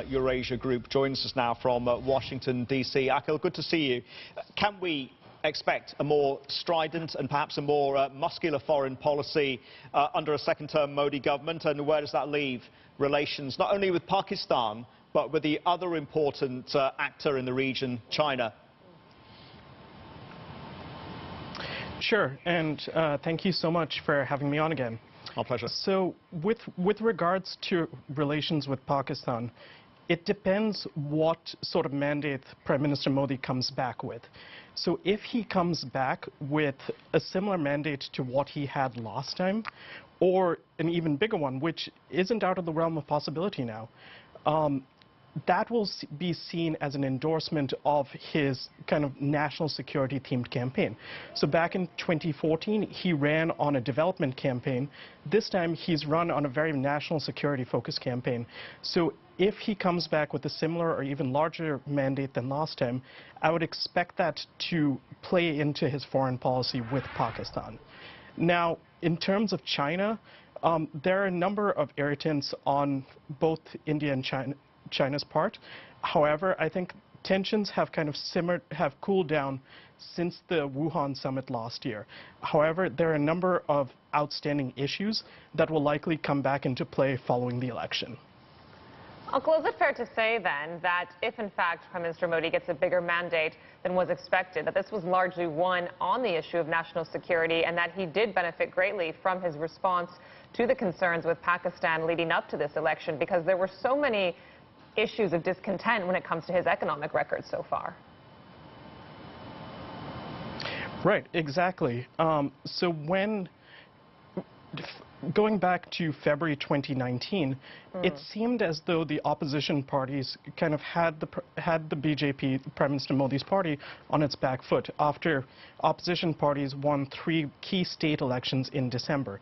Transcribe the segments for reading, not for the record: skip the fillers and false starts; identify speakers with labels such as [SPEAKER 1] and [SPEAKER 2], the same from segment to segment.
[SPEAKER 1] Eurasia Group, joins us now from Washington, D.C. Akhil, good to see you. Can we expect a more strident and perhaps a more muscular foreign policy under a second-term Modi government, and where does that leave relations not only with Pakistan but with the other important actor in the region, China?
[SPEAKER 2] Sure, and thank you so much for having me on again.
[SPEAKER 1] Our pleasure.
[SPEAKER 2] So with regards to relations with Pakistan, it depends what sort of mandate Prime Minister Modi comes back with. So if he comes back with a similar mandate to what he had last time, or an even bigger one, which isn't out of the realm of possibility now, that will be seen as an endorsement of his kind of national security themed campaign. So back in 2014, he ran on a development campaign. This time, he's run on a very national security focused campaign. So if he comes back with a similar or even larger mandate than last time, I would expect that to play into his foreign policy with Pakistan. Now, in terms of China, there are a number of irritants on both India and China's part. However, I think tensions have kind of simmered, have cooled down since the Wuhan summit last year. However, there are a number of outstanding issues that will likely come back into play following the election.
[SPEAKER 3] Uncle, is it fair to say then that if in fact Prime Minister Modi gets a bigger mandate than was expected, that this was largely won on the issue of national security and that he did benefit greatly from his response to the concerns with Pakistan leading up to this election, because there were so many issues of discontent when it comes to his economic record so far?
[SPEAKER 2] Right, exactly. So going back to February 2019, it seemed as though the opposition parties kind of had the BJP, Prime Minister Modi's party, on its back foot after opposition parties won 3 key state elections in December.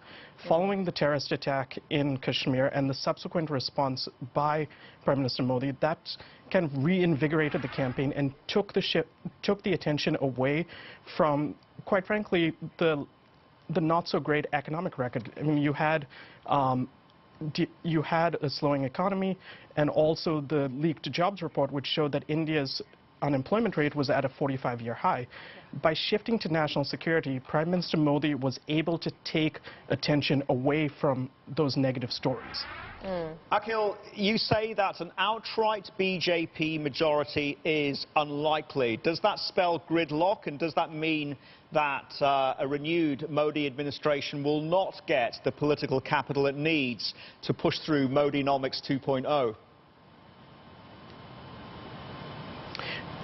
[SPEAKER 2] Following the terrorist attack in Kashmir and the subsequent response by Prime Minister Modi, that kind of reinvigorated the campaign and took the attention away from, quite frankly, the not-so-great economic record. I mean, you had a slowing economy, and also the leaked jobs report, which showed that India's unemployment rate was at a 45-year high. By shifting to national security, Prime Minister Modi was able to take attention away from those negative stories.
[SPEAKER 1] Akhil, you say that an outright BJP majority is unlikely. Does that spell gridlock, and does that mean that a renewed Modi administration will not get the political capital it needs to push through Modinomics 2.0?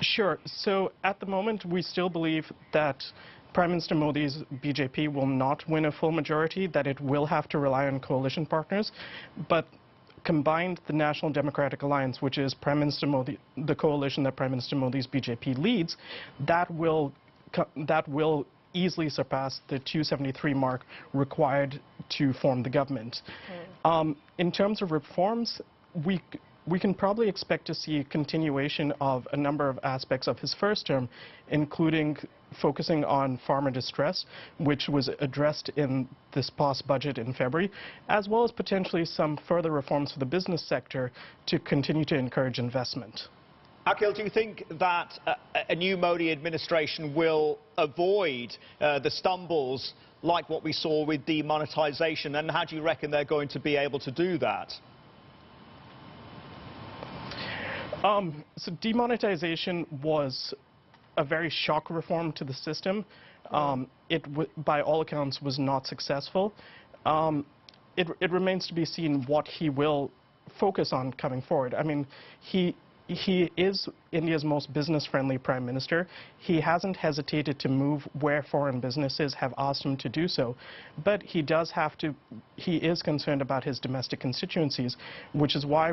[SPEAKER 2] Sure. So at the moment, we still believe that Prime Minister Modi's BJP will not win a full majority, that it will have to rely on coalition partners. But combined, the National Democratic Alliance, which is Prime Minister Modi, the coalition that Prime Minister Modi's BJP leads, that will easily surpass the 273 mark required to form the government. In terms of reforms, we can probably expect to see a continuation of a number of aspects of his first term, including focusing on farmer distress, which was addressed in this past budget in February, as well as potentially some further reforms for the business sector to continue to encourage investment.
[SPEAKER 1] Akhil, do you think that a new Modi administration will avoid the stumbles like what we saw with demonetization, and how do you reckon they're going to be able to do that?
[SPEAKER 2] So demonetization was a very shock reform to the system. It, by all accounts, was not successful. It remains to be seen what he will focus on coming forward. I mean, he is India's most business-friendly prime minister. He hasn't hesitated to move where foreign businesses have asked him to do so. But he is concerned about his domestic constituencies, which is why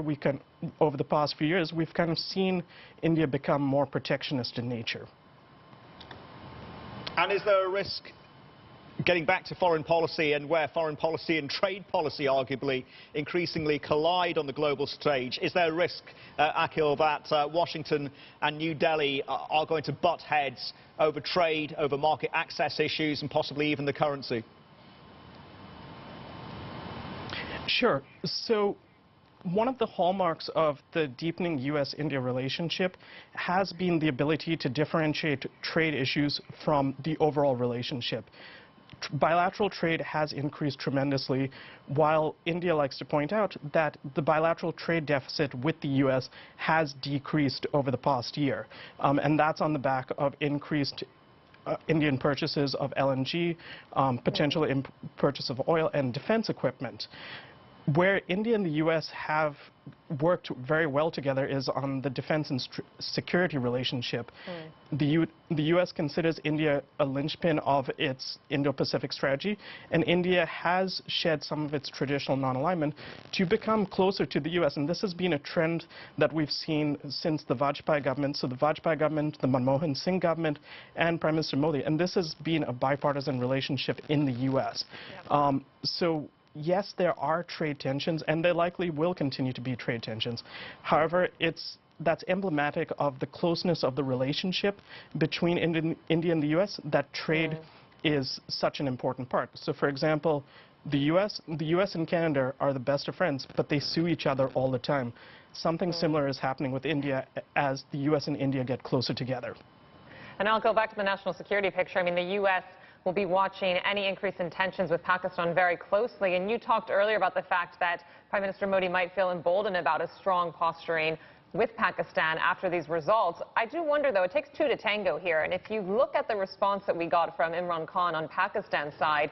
[SPEAKER 2] over the past few years, we've kind of seen India become more protectionist in nature.
[SPEAKER 1] And is there a risk, getting back to foreign policy, and where foreign policy and trade policy arguably increasingly collide on the global stage, is there a risk, Akhil, that Washington and New Delhi are going to butt heads over trade, over market access issues, and possibly even the currency?
[SPEAKER 2] Sure. So one of the hallmarks of the deepening U.S.-India relationship has been the ability to differentiate trade issues from the overall relationship. Bilateral trade has increased tremendously, while India likes to point out that the bilateral trade deficit with the U.S. has decreased over the past year. And that's on the back of increased Indian purchases of LNG, potential purchase of oil, and defense equipment. Where India and the U.S. have worked very well together is on the defense and security relationship. The U.S. considers India a linchpin of its Indo-Pacific strategy, and India has shed some of its traditional non-alignment to become closer to the U.S. And this has been a trend that we've seen since the Vajpayee government. So the Vajpayee government, the Manmohan Singh government, and Prime Minister Modi. And this has been a bipartisan relationship in the U.S. So yes, there are trade tensions, and there likely will continue to be trade tensions. However, that's emblematic of the closeness of the relationship between India and the U.S., that trade is such an important part. So, for example, the U.S. and Canada are the best of friends, but they sue each other all the time. Something similar is happening with India as the U.S. and India get closer together.
[SPEAKER 3] And I'll go back to the national security picture. I mean, the U.S. will be watching any increase in tensions with Pakistan very closely. And you talked earlier about the fact that Prime Minister Modi might feel emboldened about a strong posturing with Pakistan after these results. I do wonder, though, it takes two to tango here. And if you look at the response that we got from Imran Khan on Pakistan's side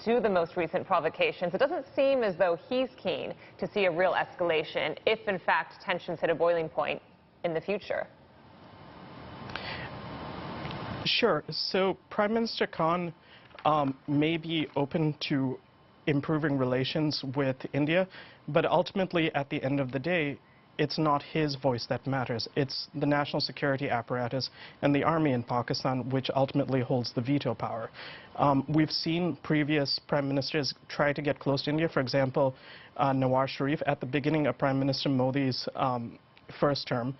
[SPEAKER 3] to the most recent provocations, it doesn't seem as though he's keen to see a real escalation if, in fact, tensions hit a boiling point in the future.
[SPEAKER 2] Sure. So Prime Minister Khan may be open to improving relations with India, but ultimately, at the end of the day, it's not his voice that matters. It's the national security apparatus and the army in Pakistan which ultimately holds the veto power. We've seen previous prime ministers try to get close to India. For example, Nawaz Sharif, at the beginning of Prime Minister Modi's first term,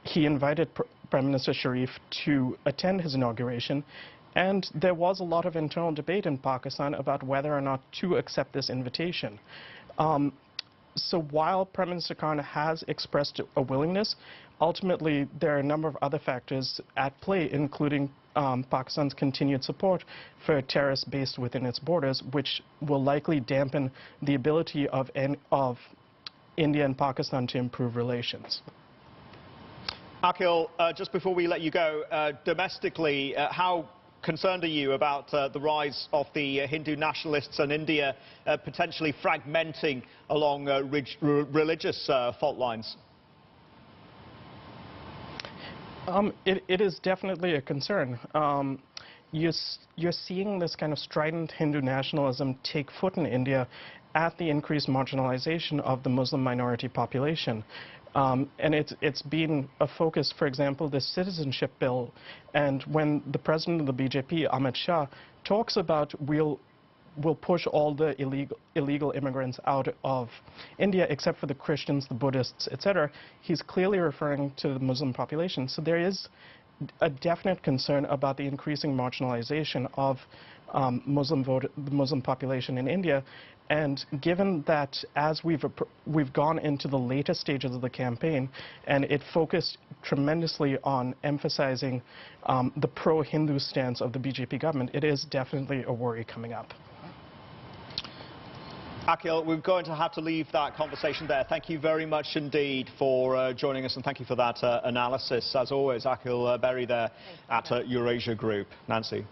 [SPEAKER 2] he invited Prime Minister Sharif to attend his inauguration, and there was a lot of internal debate in Pakistan about whether or not to accept this invitation. So while Prime Minister Khan has expressed a willingness, ultimately there are a number of other factors at play, including Pakistan's continued support for terrorists based within its borders, which will likely dampen the ability of India and Pakistan to improve relations.
[SPEAKER 1] Akhil, just before we let you go, domestically, how concerned are you about the rise of the Hindu nationalists and India potentially fragmenting along religious fault lines?
[SPEAKER 2] It is definitely a concern. You're seeing this kind of strident Hindu nationalism take foot in India at the increased marginalization of the Muslim minority population. And it's been a focus, for example, the citizenship bill. And when the president of the BJP, Amit Shah, talks about we'll push all the illegal immigrants out of India except for the Christians, the Buddhists, etc., he's clearly referring to the Muslim population. So there is a definite concern about the increasing marginalization of the Muslim population in India. And given that as we've gone into the later stages of the campaign, and it focused tremendously on emphasizing the pro-Hindu stance of the BJP government, it is definitely a worry coming up.
[SPEAKER 1] Akhil, we're going to have to leave that conversation there. Thank you very much indeed for joining us, and thank you for that analysis. As always, Akhil Berry there at Eurasia Group. Nancy.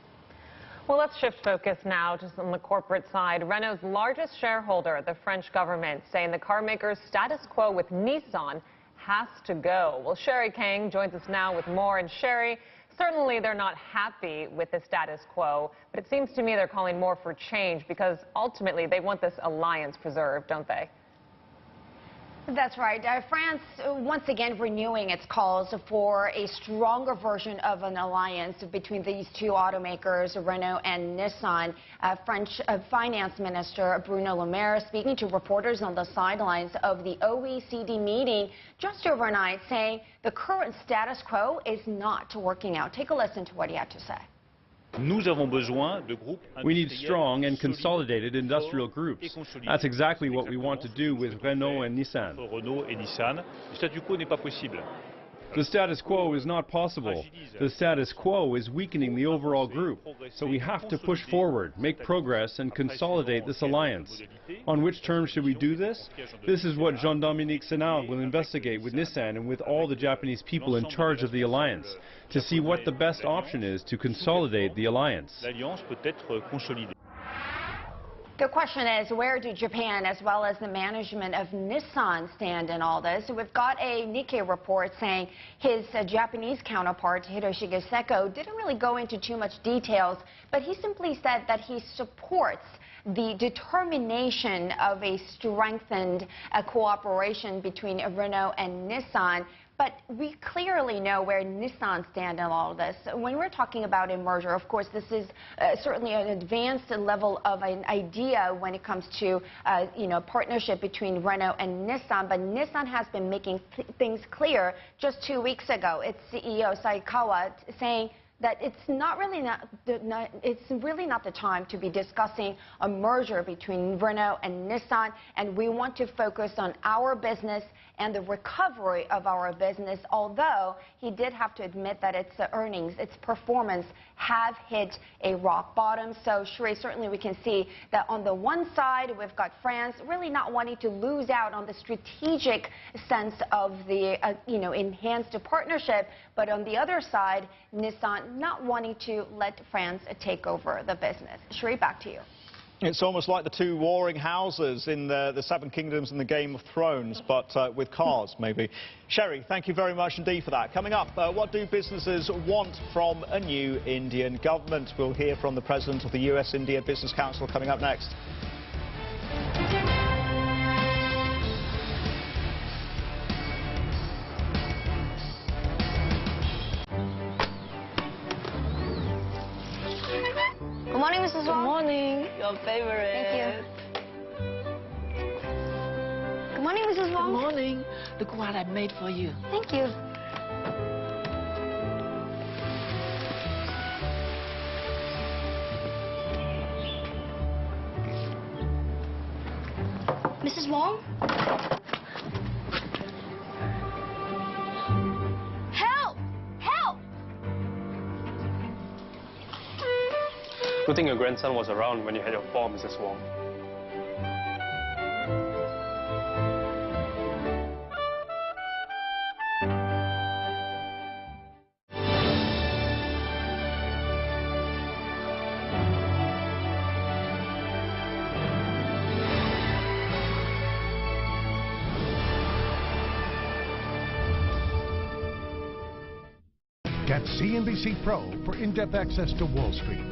[SPEAKER 3] Well, let's shift focus now just on the corporate side. Renault's largest shareholder, the French government, saying the car maker's status quo with Nissan has to go. Well, Sherry Kang joins us now with more. And Sherry, certainly they're not happy with the status quo, but it seems to me they're calling more for change because ultimately they want this alliance preserved, don't they?
[SPEAKER 4] That's right. France once again renewing its calls for a stronger version of an alliance between these two automakers, Renault and Nissan. French Finance Minister Bruno Le Maire speaking to reporters on the sidelines of the OECD meeting just overnight, saying the current status quo is not working out. Take a listen to what he had to say.
[SPEAKER 5] We need strong and consolidated industrial groups. That's exactly what we want to do with Renault and Nissan. The status quo is not possible. The status quo is weakening the overall group. So we have to push forward, make progress, and consolidate this alliance. On which terms should we do this? This is what Jean-Dominique Senard will investigate with Nissan and with all the Japanese people in charge of the alliance, to see what the best option is to consolidate the alliance.
[SPEAKER 4] The question is, where do Japan as well as the management of Nissan stand in all this? We've got a Nikkei report saying his Japanese counterpart, Hiroshige Seko, didn't really go into too much details, but he simply said that he supports the determination of a strengthened cooperation between Renault and Nissan. But we clearly know where Nissan stands in all of this. When we're talking about a merger, of course, this is certainly an advanced level of an idea when it comes to, partnership between Renault and Nissan. But Nissan has been making things clear just 2 weeks ago. Its CEO, Saikawa, saying that it's really not the time to be discussing a merger between Renault and Nissan, and we want to focus on our business and the recovery of our business, although he did have to admit that its earnings, its performance have hit a rock bottom. So, Sheree, certainly we can see that on the one side, we've got France really not wanting to lose out on the strategic sense of the, enhanced partnership, but on the other side, Nissan not wanting to let France take over the business. Sheree, back to you.
[SPEAKER 1] It's almost like the two warring houses in the Seven Kingdoms and the Game of Thrones, but with cars, maybe. Sherry, thank you very much indeed for that. Coming up, what do businesses want from a new Indian government? We'll hear from the president of the US-India Business Council coming up next.
[SPEAKER 4] Good morning, Mrs. Wong.
[SPEAKER 6] Good morning. Your favorite.
[SPEAKER 4] Thank you. Good morning, Mrs. Wong.
[SPEAKER 6] Good morning. Look what I made for you.
[SPEAKER 4] Thank you. Mrs. Wong? Help! Help!
[SPEAKER 7] Good thing your grandson was around when you had your fall, Mrs. Wong.
[SPEAKER 8] Get CNBC Pro for in-depth access to Wall Street.